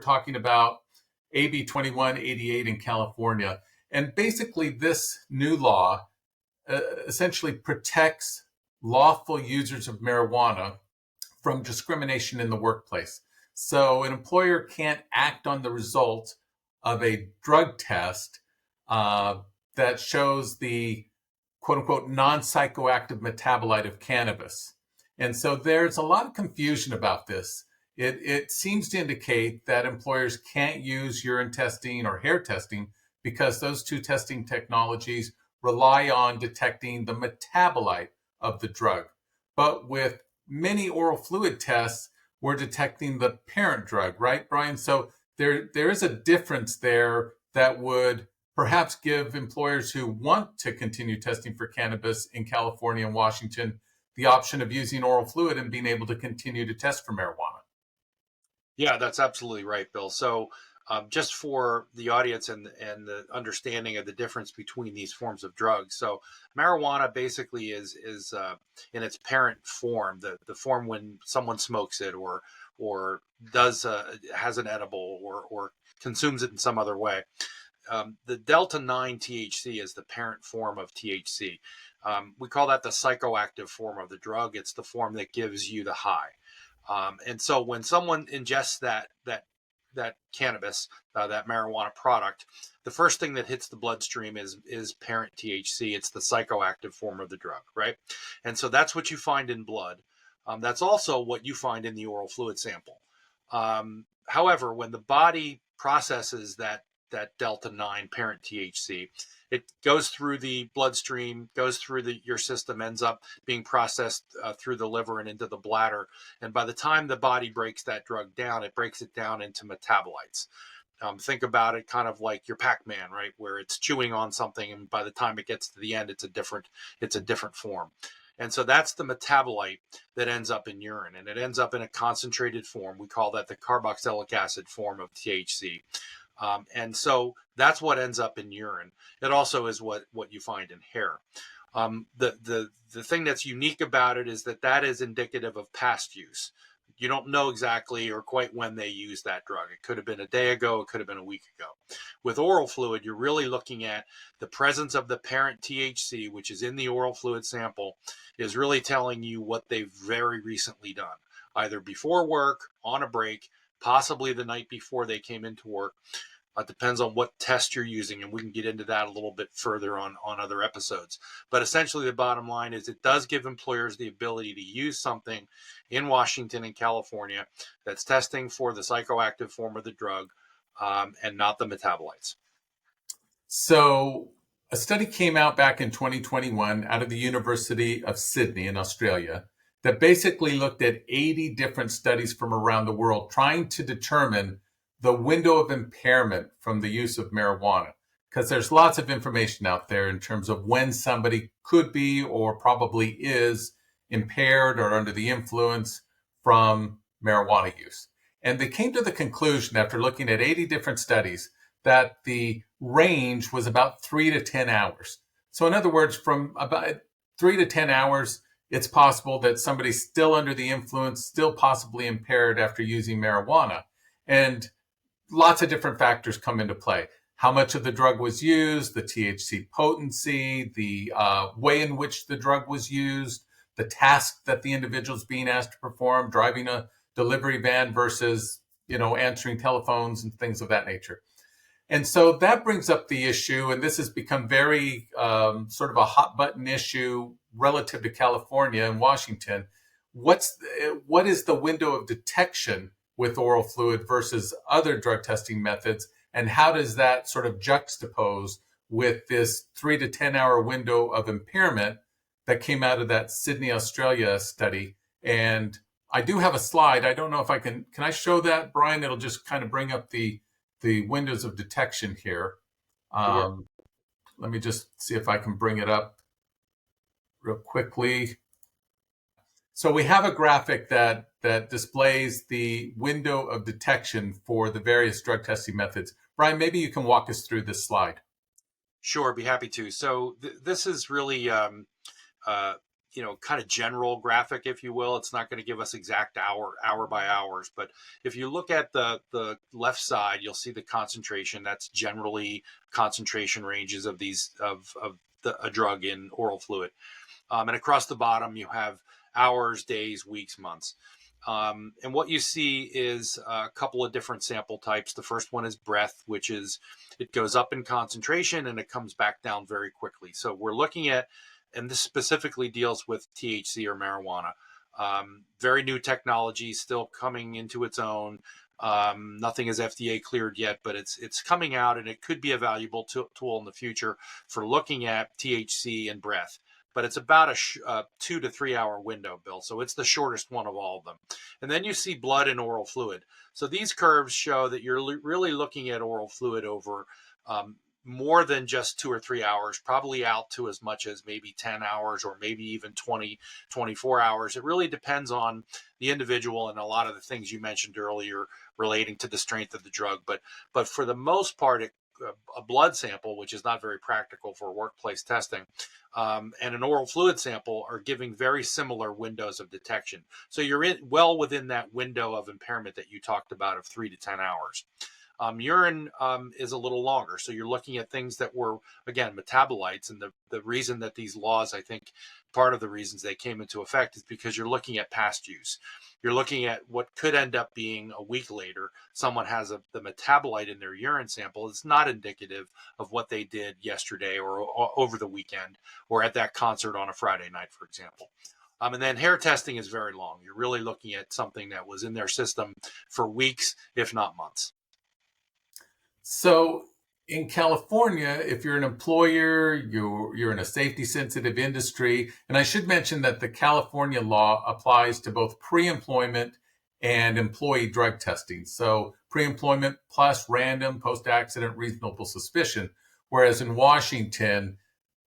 talking about AB 2188 in California. And basically, this new law essentially protects lawful users of marijuana from discrimination in the workplace. So an employer can't act on the result of a drug test that shows the quote unquote non-psychoactive metabolite of cannabis. And so there's a lot of confusion about this. It seems to indicate that employers can't use urine testing or hair testing because those two testing technologies rely on detecting the metabolite of the drug. But with many oral fluid tests, we're detecting the parent drug, right, Brian? So there is a difference there that would perhaps give employers who want to continue testing for cannabis in California and Washington the option of using oral fluid and being able to continue to test for marijuana. Yeah, that's absolutely right, Bill. So just for the audience and the understanding of the difference between these forms of drugs. So marijuana basically is in its parent form, the form when someone smokes it or does has an edible or consumes it in some other way. The delta 9 THC is the parent form of THC. We call that the psychoactive form of the drug. It's the form that gives you the high. And so when someone ingests that cannabis, that marijuana product, the first thing that hits the bloodstream is parent THC. It's the psychoactive form of the drug, right? And so that's what you find in blood. That's also what you find in the oral fluid sample. However, when the body processes that delta 9 parent THC, it goes through the bloodstream, goes through your system, ends up being processed through the liver and into the bladder. And by the time the body breaks that drug down, it breaks it down into metabolites. Think about it kind of like your Pac-Man, right? Where it's chewing on something, and by the time it gets to the end, it's a different form. And so that's the metabolite that ends up in urine, and it ends up in a concentrated form. We call that the carboxylic acid form of THC. And so that's what ends up in urine. It also is what you find in hair. The thing that's unique about it is that is indicative of past use. You don't know exactly or quite when they used that drug. It could have been a day ago. It could have been a week ago. With oral fluid, you're really looking at the presence of the parent THC, which is in the oral fluid sample, is really telling you what they've very recently done, either before work, on a break, possibly the night before they came into work. It depends on what test you're using, and we can get into that a little bit further on other episodes. But essentially, the bottom line is it does give employers the ability to use something in Washington and California that's testing for the psychoactive form of the drug and not the metabolites. So a study came out back in 2021 out of the University of Sydney in Australia that basically looked at 80 different studies from around the world trying to determine the window of impairment from the use of marijuana, because there's lots of information out there in terms of when somebody could be or probably is impaired or under the influence from marijuana use. And they came to the conclusion after looking at 80 different studies that the range was about 3 to 10 hours. So in other words, from about 3 to 10 hours, it's possible that somebody's still under the influence, still possibly impaired after using marijuana. And lots of different factors come into play. How much of the drug was used, the THC potency, the way in which the drug was used, the task that the individual is being asked to perform, driving a delivery van versus, answering telephones and things of that nature. And so that brings up the issue, and this has become very sort of a hot button issue relative to California and Washington. What is the window of detection with oral fluid versus other drug testing methods, and how does that sort of juxtapose with this 3 to 10 hour window of impairment that came out of that Sydney, Australia study? And I do have a slide. I don't know if I can I show that, Brian? It'll just kind of bring up the windows of detection here. Sure. Let me just see if I can bring it up real quickly. So we have a graphic that displays the window of detection for the various drug testing methods. Brian, maybe you can walk us through this slide. Sure, be happy to. So this is really kind of general graphic, if you will. It's not going to give us exact hour by hours, but if you look at the left side, you'll see the concentration. That's generally concentration ranges of a drug in oral fluid. And across the bottom, you have hours, days, weeks, months. And what you see is a couple of different sample types. The first one is breath, which is it goes up in concentration and it comes back down very quickly. So we're looking at, and this specifically deals with THC or marijuana. Very new technology, still coming into its own. Nothing is FDA cleared yet, but it's coming out, and it could be a valuable tool in the future for looking at THC and breath. But it's about a 2 to 3 hour window, Bill. So it's the shortest one of all of them. And then you see blood and oral fluid. So these curves show that you're really looking at oral fluid over more than just 2 or 3 hours, probably out to as much as maybe 10 hours or maybe even 20, 24 hours. It really depends on the individual and a lot of the things you mentioned earlier relating to the strength of the drug. But for the most part, a blood sample, which is not very practical for workplace testing, and an oral fluid sample are giving very similar windows of detection. So you're well within that window of impairment that you talked about of 3 to 10 hours. Urine is a little longer. So you're looking at things that were, again, metabolites. And the reason that these laws, I think part of the reasons they came into effect is because you're looking at past use. You're looking at what could end up being a week later. Someone has the metabolite in their urine sample. It's not indicative of what they did yesterday or over the weekend or at that concert on a Friday night, for example. And then hair testing is very long. You're really looking at something that was in their system for weeks, if not months. So in California, if you're an employer, you're in a safety sensitive industry, and I should mention that the California law applies to both pre-employment and employee drug testing. So pre-employment plus random post-accident reasonable suspicion, whereas in Washington,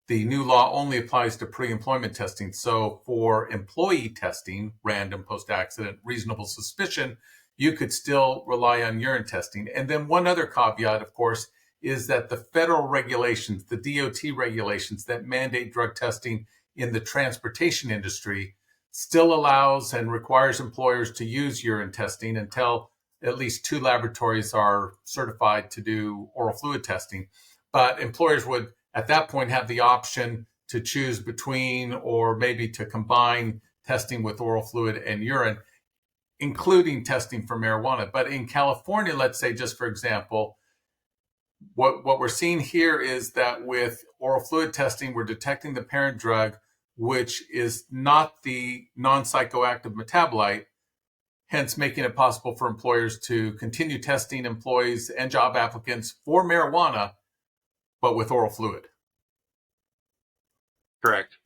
the new law only applies to pre-employment testing. So for employee testing, random post-accident reasonable suspicion, you could still rely on urine testing. And then one other caveat, of course, is that the federal regulations, the DOT regulations that mandate drug testing in the transportation industry still allows and requires employers to use urine testing until at least 2 laboratories are certified to do oral fluid testing. But employers would at that point have the option to choose between or maybe to combine testing with oral fluid and urine, including testing for marijuana. But in California, let's say, just for example, what we're seeing here is that with oral fluid testing, we're detecting the parent drug, which is not the non-psychoactive metabolite, hence making it possible for employers to continue testing employees and job applicants for marijuana, but with oral fluid. Correct.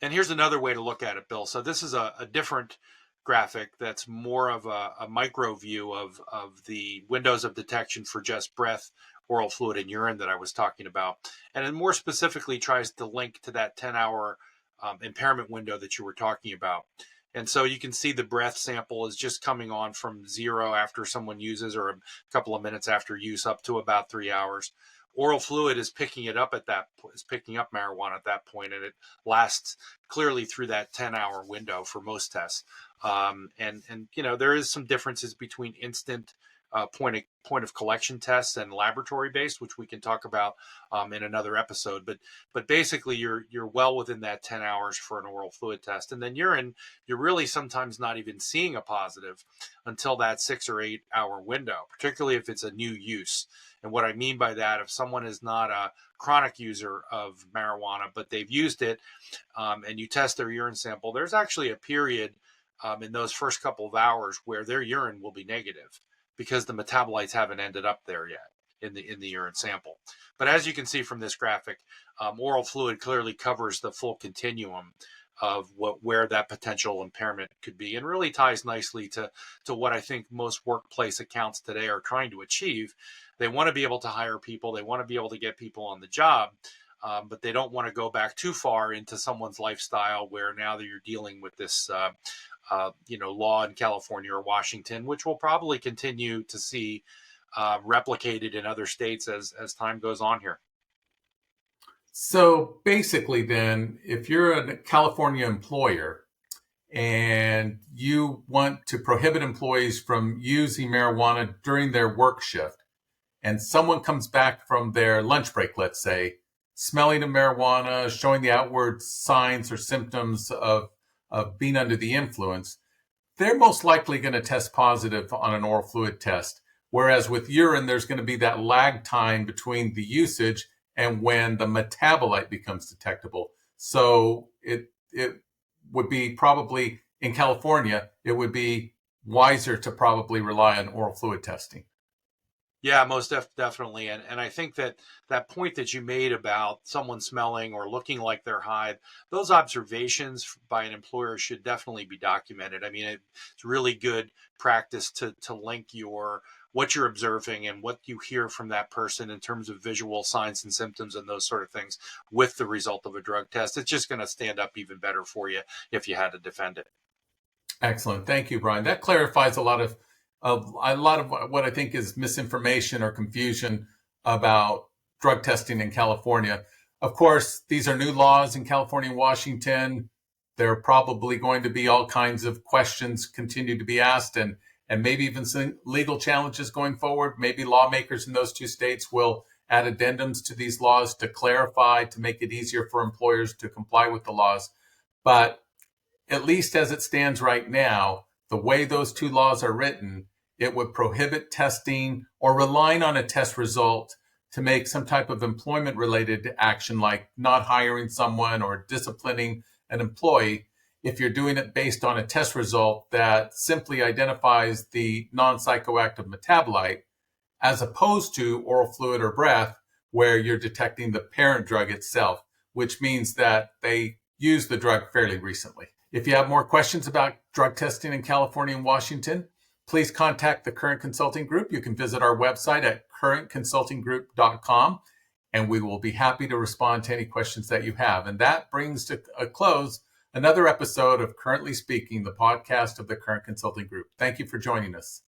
And here's another way to look at it, Bill. So this is a different graphic that's more of a micro view of the windows of detection for just breath, oral fluid, and urine that I was talking about. And it more specifically tries to link to that 10-hour impairment window that you were talking about. And so you can see the breath sample is just coming on from 0 after someone uses, or a couple of minutes after use, up to about 3 hours. Oral fluid is picking it up is picking up marijuana at that point, and it lasts clearly through that 10-hour window for most tests. And there is some differences between instant point of collection tests and laboratory based, which we can talk about in another episode. But basically, you're well within that 10 hours for an oral fluid test, and then urine, you're really sometimes not even seeing a positive until that 6 or 8 hour window, particularly if it's a new use. And what I mean by that, if someone is not a chronic user of marijuana, but they've used it, and you test their urine sample, there's actually a period in those first couple of hours where their urine will be negative because the metabolites haven't ended up there yet in the urine sample. But as you can see from this graphic, oral fluid clearly covers the full continuum of where that potential impairment could be, and really ties nicely to what I think most workplace accounts today are trying to achieve. They want to be able to hire people, they want to be able to get people on the job, but they don't want to go back too far into someone's lifestyle where now that you're dealing with this law in California or Washington, which we'll probably continue to see replicated in other states as time goes on here. So basically, then, if you're a California employer and you want to prohibit employees from using marijuana during their work shift, and someone comes back from their lunch break, let's say, smelling of marijuana, showing the outward signs or symptoms of being under the influence, they're most likely going to test positive on an oral fluid test. Whereas with urine, there's going to be that lag time between the usage and when the metabolite becomes detectable. So it would be probably in California, it would be wiser to probably rely on oral fluid testing. Yeah, most definitely. And I think that that point that you made about someone smelling or looking like they're high, those observations by an employer should definitely be documented. I mean, it's really good practice to link your what you're observing and what you hear from that person in terms of visual signs and symptoms and those sort of things with the result of a drug test. It's just going to stand up even better for you if you had to defend it. Excellent. Thank you, Brian. That clarifies a lot of what I think is misinformation or confusion about drug testing in California. Of course, these are new laws in California and Washington. There are probably going to be all kinds of questions continue to be asked and maybe even some legal challenges going forward. Maybe lawmakers in those two states will add addendums to these laws to clarify, to make it easier for employers to comply with the laws. But at least as it stands right now, the way those two laws are written, it would prohibit testing or relying on a test result to make some type of employment related action like not hiring someone or disciplining an employee if you're doing it based on a test result that simply identifies the non-psychoactive metabolite, as opposed to oral fluid or breath where you're detecting the parent drug itself, which means that they used the drug fairly recently. If you have more questions about drug testing in California and Washington, please contact the Current Consulting Group. You can visit our website at currentconsultinggroup.com, and we will be happy to respond to any questions that you have. And that brings to a close another episode of Currently Speaking, the podcast of the Current Consulting Group. Thank you for joining us.